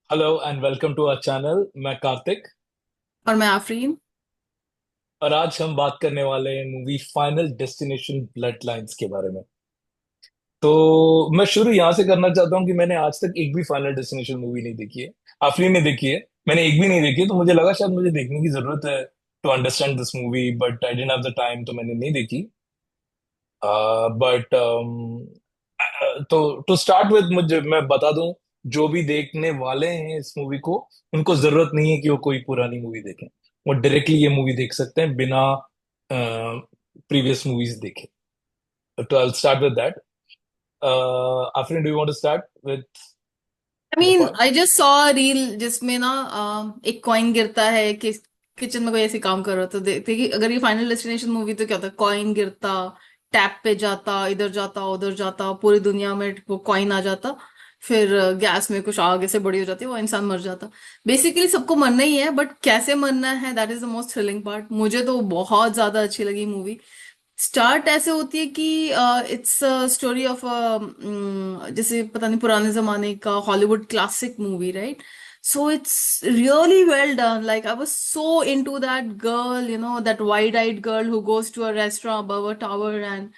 Hello and welcome to our channel. मैं कार्तिक। और मैं आफरीन। और आज हम बात करने वाले हैं movie final destination blood lines के बारे में। तो मैं शुरू यहाँ से करना चाहता हूँ कि मैंने आज तक एक भी फाइनल डेस्टिनेशन मूवी नहीं देखी है। आफरीन ने देखी है, मैंने एक भी नहीं देखी है, तो मुझे लगा शायद मुझे देखने की जरूरत है to understand this movie, but I didn't have the time, तो मैंने नहीं देखी। बट तो टू स्टार्ट विद, मुझे मैं बता दूं, जो भी देखने वाले हैं इस मूवी को, उनको जरूरत नहीं है कि वो कोई पुरानी मूवी देखें। वो डायरेक्टली ये मूवी देख सकते हैं बिना प्रीवियस मूवीज देखे। तो I start with that. Afreen, do you want to start with I your mean part? I just saw reel जिसमें ना एक कॉइन गिरता है कि किचन में कोई ऐसे काम कर रहा था। तो देखते कि अगर ये फाइनल डेस्टिनेशन मूवी तो क्या होता है, कॉइन गिरता, टैप पे जाता, इधर जाता उधर जाता, पूरी दुनिया में वो कॉइन आ जाता। फिर गैस में कुछ आगे से बड़ी हो जाती है, वो इंसान मर जाता। बेसिकली सबको मरना ही है, बट कैसे मरना है that is the most thrilling part. मुझे तो बहुत ज्यादा अच्छी लगी मूवी। स्टार्ट ऐसे होती है कि इट्स स्टोरी ऑफ जैसे पता नहीं पुराने जमाने का Hollywood classic movie, right? So it's really well done. Like I was so into that girl, that wide eyed girl who goes to a restaurant above a tower, and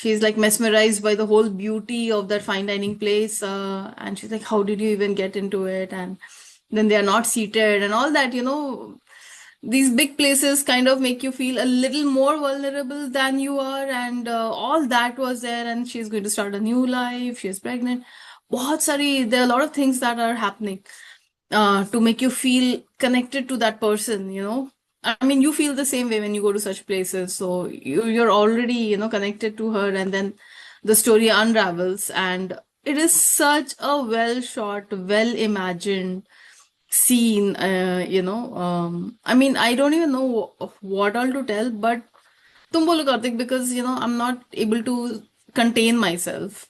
she's like mesmerized by the whole beauty of that fine dining place, and she's like, how did you even get into it? And then they are not seated and all that, these big places kind of make you feel a little more vulnerable than you are, and all that was there. And she's going to start a new life, she's pregnant. बहुत सारी, there are a lot of things that are happening to make you feel connected to that person. I mean, you feel the same way when you go to such places, so you're already, connected to her, and then the story unravels, and it is such a well shot, well imagined scene. I mean, I don't even know what all to tell, but तुम बोलो Kartik, because I'm not able to contain myself.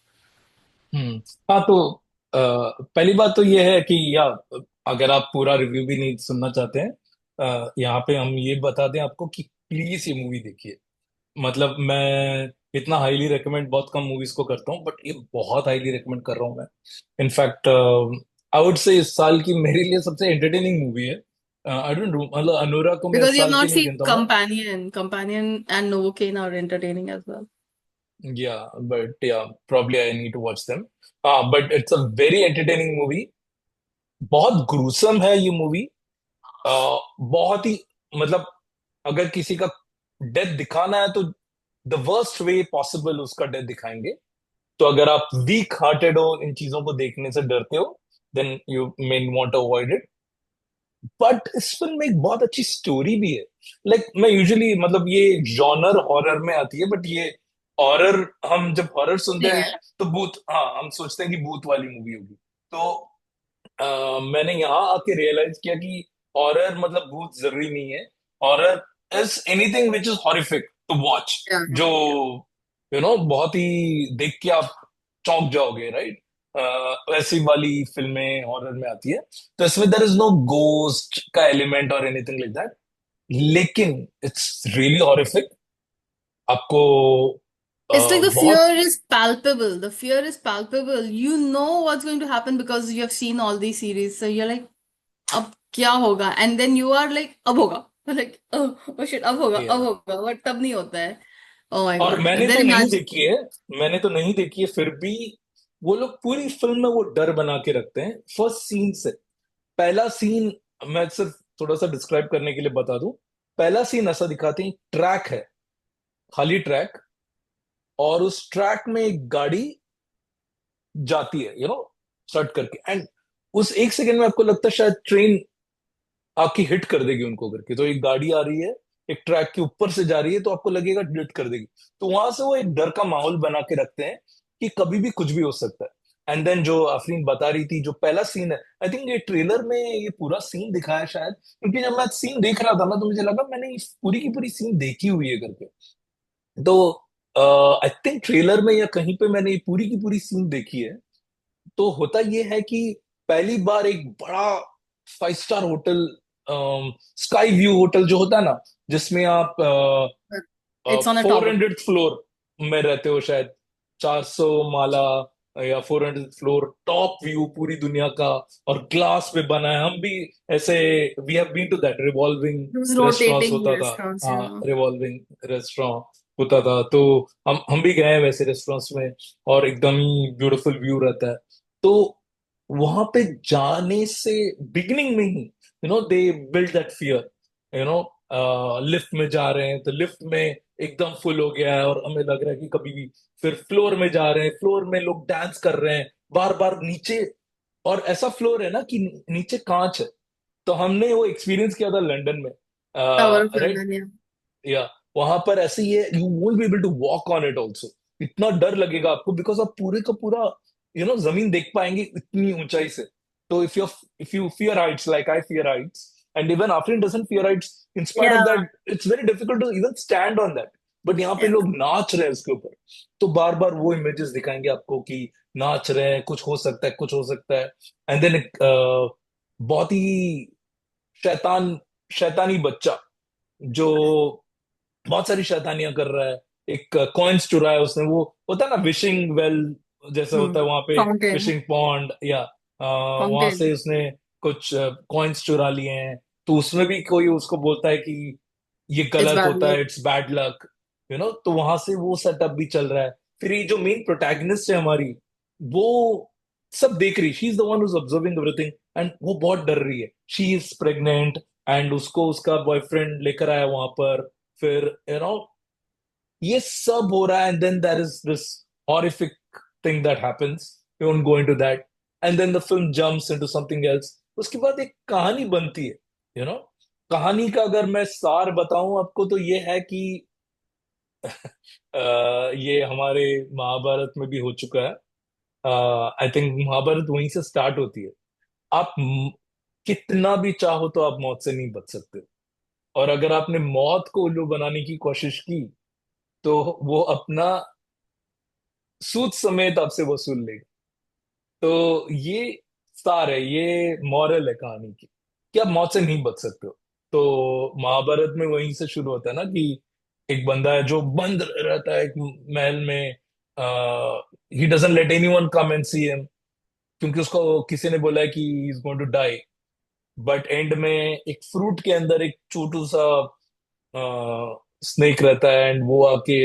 हम्म। हाँ, तो पहली बात तो ये है कि या अगर आप पूरा रिव्यू भी नहीं सुनना चाहते हैं, यहाँ पे हम ये बता दें आपको कि प्लीज ये मूवी देखिए। मतलब मैं इतना हाईली रेकमेंड बहुत कम मूवीज को करता हूँ, बट ये बहुत हाईली रेकमेंड कर रहा हूँ मैं। इनफैक्ट आई वुड से इस साल की मेरे लिए सबसे एंटरटेनिंग मूवी है। आई डोंट नो, मतलब अनुराग को मैं Because इस you have साल की not नहीं seen गिनता हूँ मैं। Companion and Novocaine are entertaining as well. Yeah but yeah probably I need to watch them. हाँ, but it's a very entertaining movie. बहुत ग्रूसम है ये मूवी। बहुत ही, मतलब अगर किसी का डेथ दिखाना है तो द वर्स्ट वे पॉसिबल उसका डेथ दिखाएंगे। तो अगर आप वीक हार्टेड हो, इन चीजों को देखने से डरते हो, then you may want to avoid it. But इस फिल्म में एक बहुत अच्छी स्टोरी भी है। मैं यूजुअली, मतलब ये जॉनर हॉरर में आती है, बट ये हॉरर, हम जब हॉरर सुनते नहीं हैं है। तो भूत, हाँ, हम सोचते हैं कि भूत वाली मूवी होगी। तो मैंने यहाँ आके रियलाइज किया कि हॉरर मतलब भूत जरूरी नहीं है। Horror is anything which is horrific to watch, Yeah. जो बहुत ही देख के आप चौंक जाओगे, राइट? वैसी वाली फिल्में हॉरर में आती है। तो इसमें देयर इज नो गोस्ट का एलिमेंट और एनीथिंग लाइक दैट, लेकिन इट्स रियली हॉरिफिक। आपको It's like the बहुत, fear is palpable. The fear is palpable. You know what's going to happen because you have seen all these series. So you're like, अब क्या होगा? And then you are like, अब होगा. Like, oh shit, अब होगा. But तब नहीं होता है. Oh my और God. मैंने And तो then नहीं imagine. देखी है, मैंने तो नहीं देखी है, फिर भी वो लोग पूरी फिल्म में वो डर बना के रखते हैं फर्स्ट सीन से। पहला सीन, मैं सिर्फ थोड़ा सा डिस्क्राइब करने के लिए बता दूं। पहला सीन ऐसा दिखाते हैं, ट्रैक है, खाली ट्रैक, और उस ट्रैक में एक गाड़ी जाती है, स्टार्ट करके, एंड उस एक सेकंड में आपको लगता है शायद ट्रेन आपकी हिट कर देगी उनको करके। तो एक गाड़ी आ रही है, एक ट्रैक के ऊपर से जा रही है, तो आपको लगेगा हिट कर देगी। तो वहां से वो एक डर का माहौल बना के रखते हैं कि कभी भी कुछ भी हो सकता है। एंड देन जो आफरीन बता रही थी, जो पहला सीन है, आई थिंक ये ट्रेलर में ये पूरा सीन दिखाया शायद, क्योंकि जब मैं सीन देख रहा था ना, तो मुझे लगा मैंने इस पूरी की पूरी सीन देखी हुई है करके। तो आई थिंक ट्रेलर में या कहीं पे मैंने ये पूरी की पूरी सीन देखी है। तो होता ये है कि पहली बार एक बड़ा 5 star hotel, sky view hotel जो होता है ना, जिसमें आप It's on a four tower. Hundred floor में रहते हो शायद, 400 माला, या 400 फ्लोर, टॉप व्यू पूरी दुनिया का, और ग्लास पे बना है। हम भी ऐसे, we have been to that revolving restaurants rotating होता था। रेस्टोरेंट्स, हाँ, रिवॉल्विंग रेस्टोरेंट होता था, तो हम भी गए हैं वैसे रेस्टोरेंट्स में, और एकदम ही ब्यूटीफुल व्यू रहता है। तो वहां पे जाने से बिगिनिंग में ही they build that fear, you know lift में जा रहे हैं तो लिफ्ट में एकदम फुल हो गया है और हमें लग रहा है कि कभी भी, फिर फ्लोर में जा रहे हैं, फ्लोर में लोग डांस कर रहे हैं बार बार नीचे, और ऐसा फ्लोर है ना कि नीचे कांच है। तो हमने वो एक्सपीरियंस किया था लंदन में, टावर ऑफ राइट, लंदन, या या वहां पर ऐसे ही है, you won't be able to walk on it also. इतना डर लगेगा आपको, बिकॉज आप पूरे का पूरा जमीन देख पाएंगे इतनी ऊंचाई से। तो if you fear heights like I fear heights, and even Afreen doesn't fear heights, in spite of yeah that it's very difficult to even stand on that, but यहाँ पे या लोग नाच रहे हैं उसके ऊपर। तो बार बार वो इमेजेस दिखाएंगे आपको कि नाच रहे हैं, कुछ हो सकता है, कुछ हो सकता है। एंड देन बहुत ही शैतान शैतानी बच्चा, जो बहुत सारी शैतानियां कर रहा है, एक कॉइन्स चुराया उसने, वो होता है ना विशिंग वेल जैसा होता है वहां पे, फाउंटेन, विशिंग पॉन्ड, या वहां फाउंटेन से उसने कुछ कॉइन्स चुरा लिए हैं। तो उसमें भी कोई उसको बोलता है कि ये इज गलत बैड होता है, लक। इट्स बैड लक, तो वहां से वो सेटअप भी चल रहा है। फिर ये जो मेन प्रोटैगनिस्ट है हमारी, वो सब देख रही, she is the one observing everything, and वो बहुत डर रही है, शी इज प्रेग्नेंट, एंड उसको उसका बॉयफ्रेंड लेकर आया वहां पर। फिर ये सब हो रहा है, and then there is this horrific thing that happens, we won't go into that, and then the film jumps into something else. उसके बाद एक कहानी बनती है, यू नो कहानी का अगर मैं सार बताऊं आपको, तो ये है कि ये हमारे महाभारत में भी हो चुका है। आई थिंक महाभारत वहीं से स्टार्ट होती है। आप कितना भी चाहो तो आप मौत से नहीं बच सकते, और अगर आपने मौत को उल्लू बनाने की कोशिश की, तो वो अपना सूद समेत आपसे वसूल लेगा। तो ये सार है, ये मॉरल है कहानी की, कि आप मौत से नहीं बच सकते हो। तो महाभारत में वहीं से शुरू होता है ना, कि एक बंदा है जो बंद रहता है एक महल में, he doesn't let anyone come and see him, क्योंकि उसको किसी ने बोला है कि he is going to die. But end में एक फ्रूट के अंदर एक छोटू सा स्नेक रहता है, एंड वो आके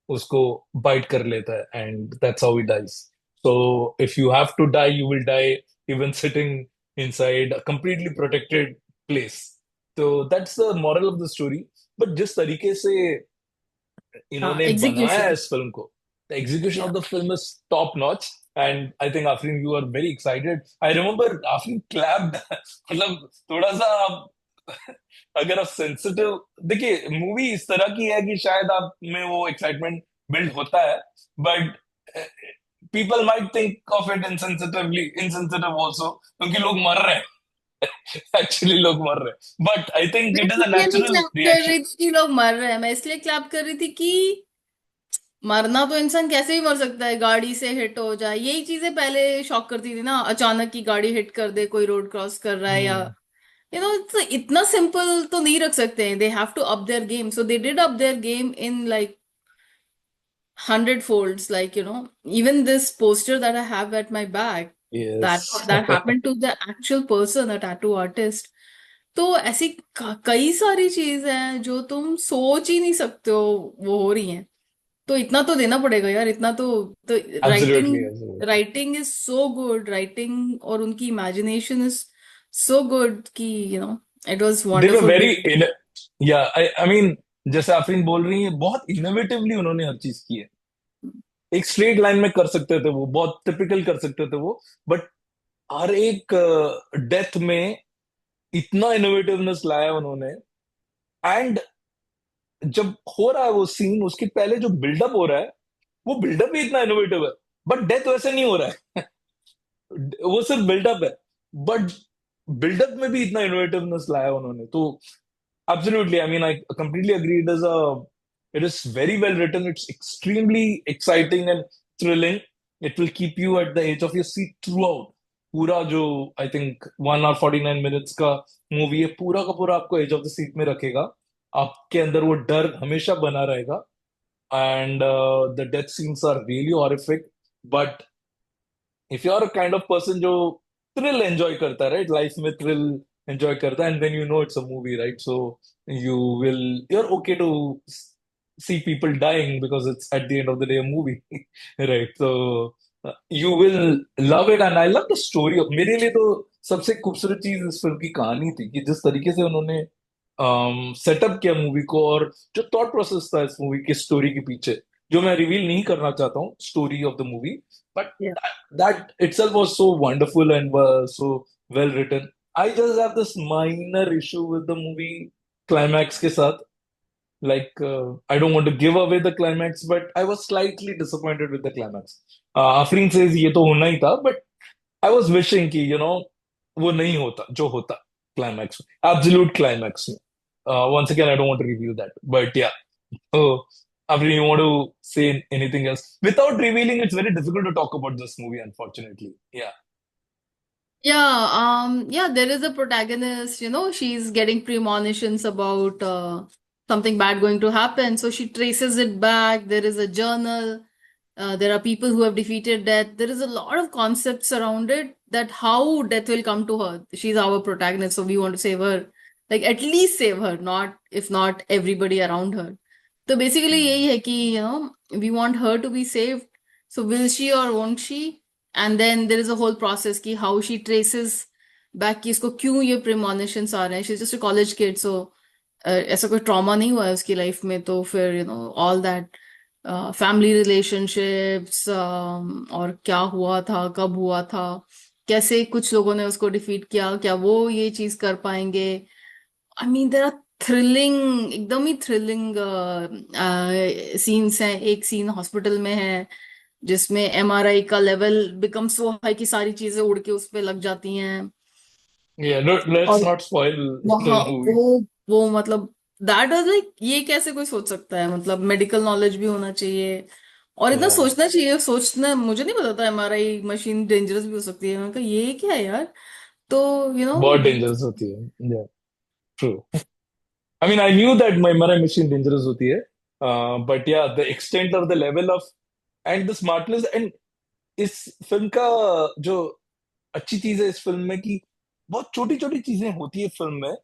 उसको बाइट कर लेता है, and that's how he dies. So if you have to die, you will die even sitting inside a completely protected place. तो that's the moral of the story. But जिस तरीके से हाँ, इन्होंने बनाया है एग्जीक्यूशन। इस फिल्म को, द एग्जीक्यूशन ऑफ या the film is top notch. And I think Afreen, you are very excited, I remember Afreen clapped मतलब थोड़ा सा अगर आप सेंसिटिव, देखिए मूवी इस तरह की है कि शायद आप में वो एक्साइटमेंट बिल्ड होता है, but people might think of it insensitively, insensitive also, क्योंकि लोग मर रहे हैं एक्चुअली लोग मर रहे हैं, बट आई थिंक मैं इट इज अ इसलिए नहीं नेचुरल क्लैप कर रिएक्शन। रही थी कि लोग मर रहे हैं, मैं इसलिए क्लैप कर रही थी कि मरना तो इंसान कैसे भी मर सकता है, गाड़ी से हिट हो जाए, यही चीजें पहले शॉक करती थी ना, अचानक की गाड़ी हिट कर दे, कोई रोड क्रॉस कर रहा है, या हम्म। इतना सिंपल तो नहीं रख सकते हैं, they have to up their game, so they did up their game in like 100 folds, like even this poster that I have at my back, that yes that happened to the actual person, a tattoo artist. तो ऐसी कई सारी चीज हैं जो तुम सोच ही नहीं सकते हो वो हो रही हैं। तो इतना तो देना पड़ेगा यार, इतना तो absolutely, writing writing is so good, writing और उनकी इमेजिनेशन इज सो गुड कि it was they were wonderful very, too. या आई मीन, जैसे आफरीन बोल रही है, बहुत इनोवेटिवली उन्होंने हर चीज की है। एक स्ट्रेट लाइन में कर सकते थे वो, बहुत टिपिकल कर सकते थे वो, बट हर एक डेथ में इतना इनोवेटिवनेस लाया उन्होंने। एंड जब हो रहा है वो सीन, उसके पहले जो बिल्डअप हो रहा है, वो बिल्डअप भी इतना इनोवेटिव है, बट डेथ वैसे नहीं हो रहा है वो सिर्फ बिल्डअप है, बट बिल्डअप में भी इतना इनोवेटिवनेस लाया उन्होंने। तो absolutely, I mean, I completely agree. It is very well written. It's extremely exciting and thrilling. It will keep you at the edge of your seat throughout. पूरा जो I think 1 hour 49 minutes का movie है, पूरा का पूरा आपको as of the seat में रखेगा। आपके अंदर वो डर हमेशा बना रहेगा, and the death scenes are really horrific, but if you are a kind of person जो थ्रिल एंजॉय करता है, राइट, लाइफ में थ्रिल एंजॉय करता है, and then you know it's a movie, right, so you will, you are okay to see people dying because it's at the end of the day a movie. Right, so you will love it, and I love the story of, मेरे लिए तो सबसे खूबसूरत चीज इस film की कहानी थी कि जिस तरीके से उन्होंने सेटअप किया मूवी को, और जो थॉट प्रोसेस था इस मूवी की स्टोरी के पीछे, जो मैं रिवील नहीं करना चाहता हूँ story of the movie, but Yeah. that itself was so wonderful and was so well written. I just have this minor issue with the movie climax के साथ. Like, I don't want to give away the climax, but I was slightly disappointed with the climax. Afreen says ये तो होना ही था, but I was wishing कि वो नहीं होता जो होता climax में, absolute climax में. Once again, I don't want to review that, but yeah. So, Afreen, you want to say anything else? Without revealing, it's very difficult to talk about this movie, unfortunately. Yeah. Yeah, there is a protagonist, she's getting premonitions about something bad going to happen. So she traces it back. There is a journal. There are people who have defeated death. There is a lot of concepts around it that how death will come to her. She's our protagonist, so we want to save her. Like at least save her, not if not everybody around her. So basically यही है कि we want her to be saved. So will she or won't she? And then there is a whole process कि how she traces back कि इसको क्यों ये premonitions आ रहे हैं. She's just a college kid, so ऐसा कोई trauma नहीं हुआ है उसकी लाइफ में, तो फिर all that फैमिली रिलेशनशिप्स और क्या हुआ था, कब हुआ था, कैसे कुछ लोगों ने उसको डिफीट किया, क्या वो ये चीज कर पाएंगे. I mean there are thrilling, एकदम ही थ्रिलिंग सीन्स हैं. एक सीन हॉस्पिटल में है जिसमें एमआरआई का लेवल बिकम सो हाई कि सारी चीजें उड़ के उस पे लग जाती हैं. Yeah, no, let's और not spoil the वहाँ movie. वो मतलब दैट वाज लाइक, ये कैसे कोई सोच सकता है, मतलब मेडिकल नॉलेज भी होना चाहिए और इतना Yeah, सोचना चाहिए. सोचना मुझे नहीं पता था एमआरआई मशीन डेंजरस भी हो सकती है. मैंने कहा ये क्या है यार. तो यू बहुत नो डेंजरस होती है. Yeah, true. I mean, I knew that my MRI machine dangerous होती है, but yeah, the extent of the level of and the smartness, and इस फिल्म का जो अच्छी चीज है इस फिल्म में कि बहुत छोटी छोटी चीजें होती है फिल्म में,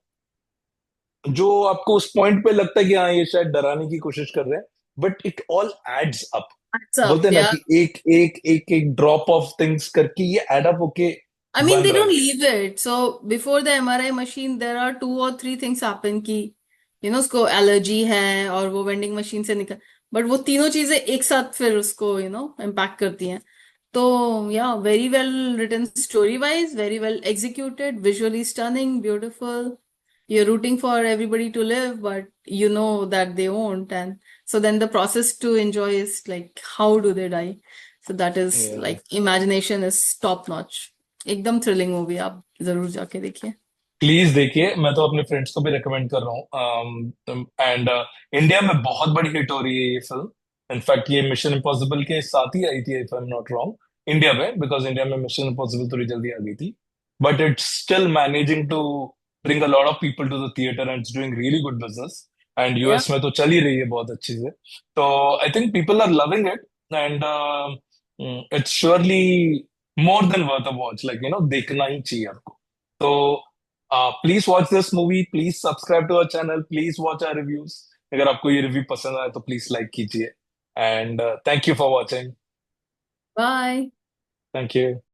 जो आपको उस पॉइंट पे लगता है कि हाँ ये शायद डराने की कोशिश कर रहे हैं, but it all adds up. बोलते हैं ना या कि एक एक एक एक ड्रॉप ऑफ थिंग्स करके ये एड अप होके आई मीन बन दे रहा डोंट है. Leave it. So before the MRI machine there are 2 or 3 things happen कि उसको एलर्जी है और वो वेंडिंग मशीन से निकल, बट वो तीनों चीजें एक साथ फिर उसको इम्पैक्ट करती हैं. तो या very well written story wise, very well executed, visually stunning, beautiful. You're rooting for everybody to live, but you know that they won't. And so then the process to enjoy is like, how do they die? So that is Yeah. like, imagination is top notch. एकदम thrilling movie, आप जरूर जाके देखिए. Please देखिए, मैं तो अपने friends को भी रिकमेंड कर रहा हूँ. एंड इंडिया में बहुत बड़ी हिट हो रही है ये फिल्म. इनफैक्ट ये मिशन इम्पॉसिबल के साथ ही आई थी, if I am not wrong, India में, बिकॉज इंडिया में मिशन इम्पॉसिबल थोड़ी जल्दी आ गई थी. But it's still managing to bring a lot of people to the theatre, and it's doing really good business. And Yeah. US में तो चल ही रही है बहुत अच्छी से. तो I think people are loving it, and it's surely more than worth a watch. Like देखना ही चाहिए आपको. तो please watch this movie, please subscribe to our channel, please watch our reviews. अगर आपको ये रिव्यू पसंद आए तो प्लीज लाइक कीजिए, and thank you for watching. Bye. Thank you.